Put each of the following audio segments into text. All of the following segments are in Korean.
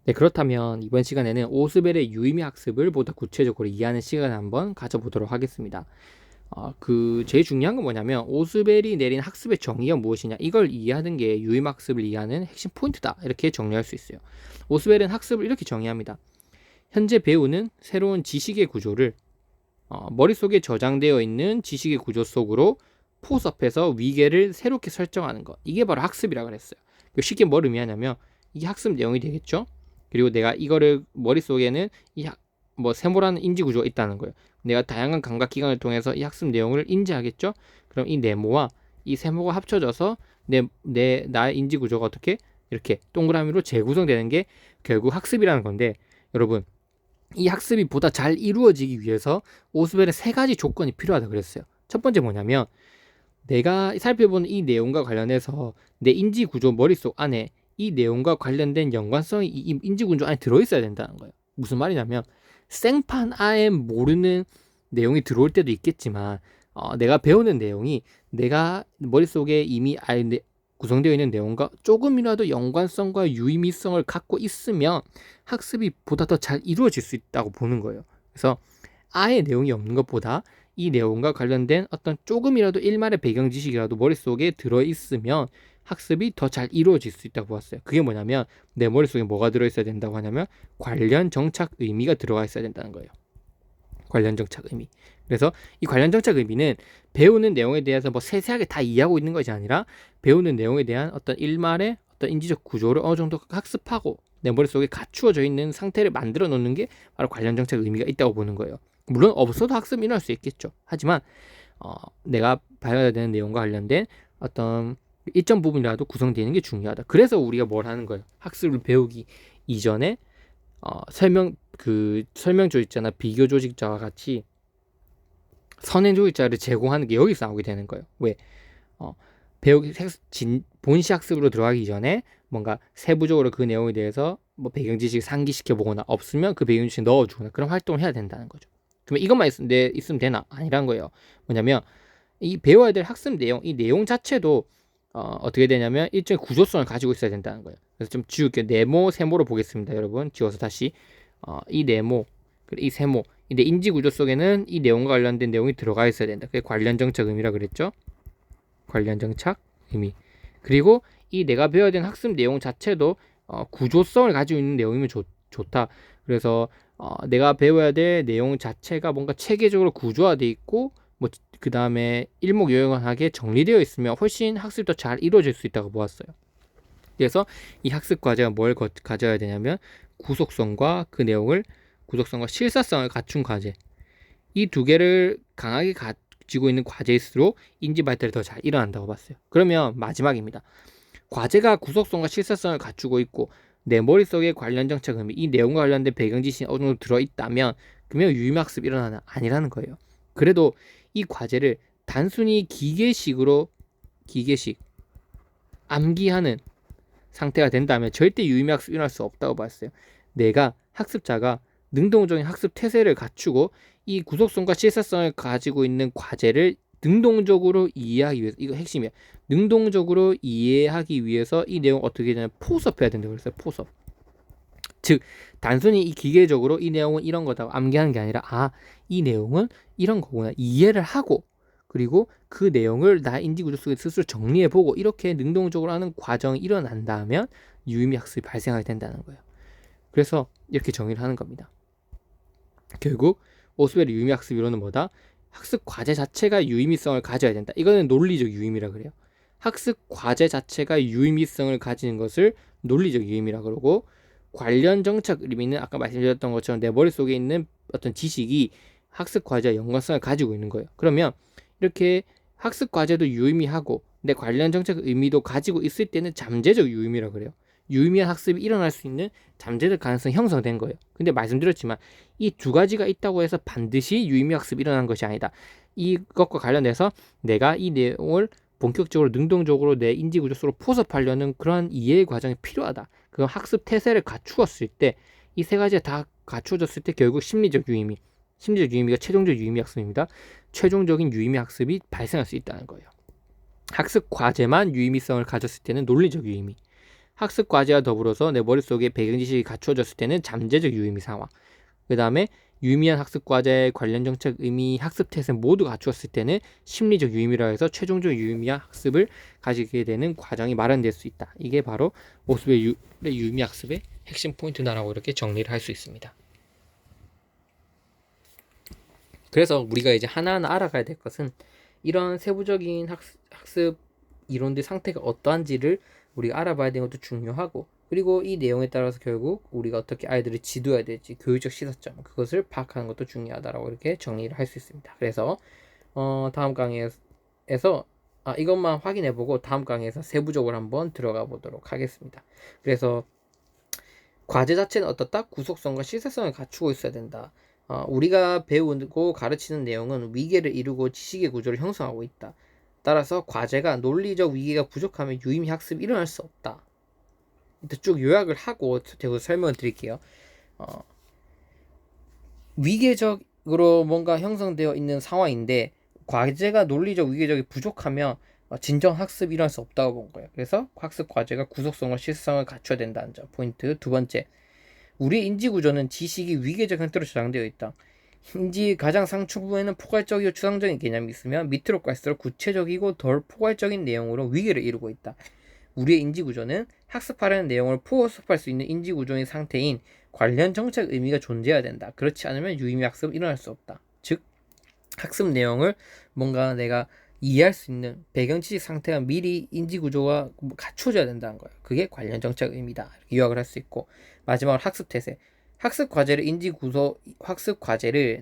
네, 그렇다면 이번 시간에는 오스벨의 유의미 학습을 보다 구체적으로 이해하는 시간을 한번 가져보도록 하겠습니다. 제일 중요한 건 뭐냐면 오스벨이 내린 학습의 정의가 무엇이냐 이걸 이해하는 게 유의미 학습을 이해하는 핵심 포인트다 이렇게 정리할 수 있어요. 오스벨은 학습을 이렇게 정의합니다. 현재 배우는 새로운 지식의 구조를 머릿속에 저장되어 있는 지식의 구조 속으로 포섭해서 위계를 새롭게 설정하는 것. 이게 바로 학습이라고 그랬어요. 쉽게 뭘 의미하냐면 이게 학습 내용이 되겠죠. 그리고 내가 이거를 머릿속에는 세모라는 인지 구조가 있다는 거예요. 내가 다양한 감각 기관을 통해서 이 학습 내용을 인지하겠죠. 그럼 이 네모와 이 세모가 합쳐져서 나의 인지 구조가 어떻게 이렇게 동그라미로 재구성되는 게 결국 학습이라는 건데, 여러분 이 학습이 보다 잘 이루어지기 위해서 오스벨의 세 가지 조건이 필요하다 그랬어요. 첫 번째 뭐냐면 내가 살펴보는 이 내용과 관련해서 내 인지 구조 머릿속 안에 이 내용과 관련된 연관성이 이 인지 구조 안에 들어있어야 된다는 거예요. 무슨 말이냐면 생판 아예 모르는 내용이 들어올 때도 있겠지만 내가 배우는 내용이 내가 머릿속에 이미 구성되어 있는 내용과 조금이라도 연관성과 유의미성을 갖고 있으면 학습이 보다 더 잘 이루어질 수 있다고 보는 거예요. 그래서 아예 내용이 없는 것보다 이 내용과 관련된 어떤 조금이라도 일말의 배경 지식이라도 머릿속에 들어있으면 학습이 더 잘 이루어질 수 있다고 보았어요. 그게 뭐냐면 내 머릿속에 뭐가 들어있어야 된다고 하냐면 관련 정착 의미가 들어가 있어야 된다는 거예요. 관련 정착 의미. 그래서 이 관련 정착 의미는 배우는 내용에 대해서 세세하게 다 이해하고 있는 것이 아니라 배우는 내용에 대한 어떤 일말의 어떤 인지적 구조를 어느 정도 학습하고 내 머릿속에 갖추어져 있는 상태를 만들어 놓는 게 바로 관련 정착 의미가 있다고 보는 거예요. 물론 없어도 학습이 일어날 수 있겠죠. 하지만 내가 봐야 되는 내용과 관련된 어떤 일정 부분이라도 구성되는 게 중요하다. 그래서 우리가 뭘 하는 거예요? 학습을 배우기 이전에 설명 조직자나 비교 조직자와 같이 선행 조직자를 제공하는 게 여기서 나오게 되는 거예요. 왜? 본시 학습으로 들어가기 전에 뭔가 세부적으로 그 내용에 대해서 배경 지식 상기시켜 보거나 없으면 그 배경 지식 넣어주거나 그런 활동을 해야 된다는 거죠. 그러면 이것만 있으면 되나? 아니란 거예요. 뭐냐면 이 배워야 될 학습 내용, 이 내용 자체도 어떻게 되냐면 일종의 구조성을 가지고 있어야 된다는 거예요. 그래서 좀 지울게요. 네모, 세모로 보겠습니다. 여러분 지워서 다시 이 네모, 이 세모, 내 인지 구조 속에는 이 내용과 관련된 내용이 들어가 있어야 된다. 그게 관련 정착 의미라 그랬죠. 관련 정착 의미. 그리고 이 내가 배워야 되는 학습 내용 자체도 구조성을 가지고 있는 내용이면 좋다. 그래서 내가 배워야 될 내용 자체가 뭔가 체계적으로 구조화되어 있고 그 다음에 일목요연하게 정리되어 있으면 훨씬 학습도 잘 이루어질 수 있다고 보았어요. 그래서 이 학습 과제가 뭘 가져야 되냐면 구속성과 실사성을 갖춘 과제, 이 두 개를 강하게 가지고 있는 과제일수록 인지 발달이 더 잘 일어난다고 봤어요. 그러면 마지막입니다. 과제가 구속성과 실사성을 갖추고 있고 내 머릿속에 관련 정착 의미, 이 내용과 관련된 배경 지식이 어느 정도 들어있다면 그러면 유의미 학습이 일어나는 아니라는 거예요. 그래도 이 과제를 단순히 기계식 암기하는 상태가 된다면 절대 유의미 학습이 일어날 수 없다고 봤어요. 내가 학습자가 능동적인 학습 태세를 갖추고 이 구속성과 실사성을 가지고 있는 과제를 능동적으로 이해하기 위해서, 이거 핵심이야. 능동적으로 이해하기 위해서 이 내용 어떻게 되냐면 포섭해야 된다고 그랬어요. 포섭. 즉 단순히 이 기계적으로 이 내용은 이런 거다 암기하는 게 아니라 이 내용은 이런 거구나 이해를 하고, 그리고 그 내용을 나 인지 구조 속에 스스로 정리해보고 이렇게 능동적으로 하는 과정이 일어난다면 유의미 학습이 발생하게 된다는 거예요. 그래서 이렇게 정의를 하는 겁니다. 결국 오스웰의 유의미 학습 이론은 뭐다? 학습 과제 자체가 유의미성을 가져야 된다. 이거는 논리적 유의미라 그래요. 학습 과제 자체가 유의미성을 가지는 것을 논리적 유의미라 그러고, 관련 정착 의미는 아까 말씀드렸던 것처럼 내 머릿속에 있는 어떤 지식이 학습 과제와 연관성을 가지고 있는 거예요. 그러면 이렇게 학습 과제도 유의미하고 내 관련 정책 의미도 가지고 있을 때는 잠재적 유의미라 그래요. 유의미한 학습이 일어날 수 있는 잠재적 가능성이 형성된 거예요. 근데 말씀드렸지만 이 두 가지가 있다고 해서 반드시 유의미 학습이 일어나는 것이 아니다. 이것과 관련해서 내가 이 내용을 본격적으로 능동적으로 내 인지 구조 속으로 포섭하려는 그러한 이해의 과정이 필요하다. 그 학습 태세를 갖추었을 때, 이 세 가지가 다 갖추어졌을 때 결국 심리적 유의미가 최종적 유의미 학습입니다. 최종적인 유의미 학습이 발생할 수 있다는 거예요. 학습 과제만 유의미성을 가졌을 때는 논리적 유의미, 학습 과제와 더불어서 내 머릿속에 배경 지식이 갖추어졌을 때는 잠재적 유의미 상황. 그 다음에 유의미한 학습 과제, 관련 정책, 의미, 학습 태세 모두 갖추었을 때는 심리적 유의미라 해서 최종적 유의미한 학습을 가지게 되는 과정이 마련될 수 있다. 이게 바로 오스벨의 유의미 학습의 핵심 포인트다라고 이렇게 정리를 할 수 있습니다. 그래서 우리가 이제 하나하나 알아가야 될 것은 이런 세부적인 학습 이론들 상태가 어떠한지를 우리가 알아봐야 되는 것도 중요하고, 그리고 이 내용에 따라서 결국 우리가 어떻게 아이들을 지도해야 될지 교육적 시사점 그것을 파악하는 것도 중요하다라고 이렇게 정리를 할 수 있습니다. 그래서 다음 강의에서 이것만 확인해보고 다음 강의에서 세부적으로 한번 들어가 보도록 하겠습니다. 그래서 과제 자체는 어떻다? 구속성과 시사성을 갖추고 있어야 된다. 우리가 배우고 가르치는 내용은 위계를 이루고 지식의 구조를 형성하고 있다. 따라서 과제가 논리적 위계가 부족하면 유의미 학습이 일어날 수 없다. 일단 쭉 요약을 하고 제가 설명을 드릴게요. 위계적으로 뭔가 형성되어 있는 상황인데 과제가 논리적 위계적이 부족하면 진정 학습이 일어날 수 없다고 본 거예요. 그래서 학습 과제가 구속성과 실성을 갖춰야 된다는 점. 포인트 두 번째, 우리의 인지 구조는 지식이 위계적 형태로 저장되어 있다. 인지 가장 상층부에는 포괄적이고 추상적인 개념이 있으면 밑으로 갈수록 구체적이고 덜 포괄적인 내용으로 위계를 이루고 있다. 우리의 인지 구조는 학습하려는 내용을 포섭할 수 있는 인지 구조의 상태인 관련 정책 의미가 존재해야 된다. 그렇지 않으면 유의미 학습은 일어날 수 없다. 즉 학습 내용을 뭔가 내가 이해할 수 있는 배경 지식 상태가 미리 인지 구조가 갖춰져야 된다는 거예요. 그게 관련 정책 의미다. 이렇게 요약을 할 수 있고, 마지막으로 학습 태세. 학습 과제를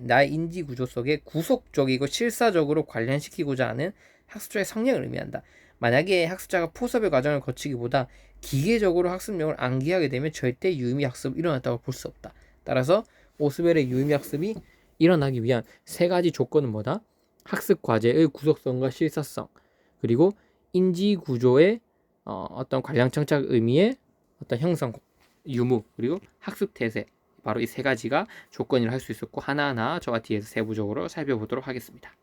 나의 인지 구조 속에 구속적이고 실사적으로 관련시키고자 하는 학습자의 성향을 의미한다. 만약에 학습자가 포섭의 과정을 거치기보다 기계적으로 학습 내용을 암기하게 되면 절대 유의미 학습이 일어났다고 볼 수 없다. 따라서 오스벨의 유의미 학습이 일어나기 위한 세 가지 조건은 뭐다? 학습 과제의 구속성과 실사성, 그리고 인지 구조의 어떤 관련 정책 의미의 어떤 형성, 유무, 그리고 학습 태세. 바로 이 세 가지가 조건이라 할 수 있었고, 하나하나 저와 뒤에서 세부적으로 살펴보도록 하겠습니다.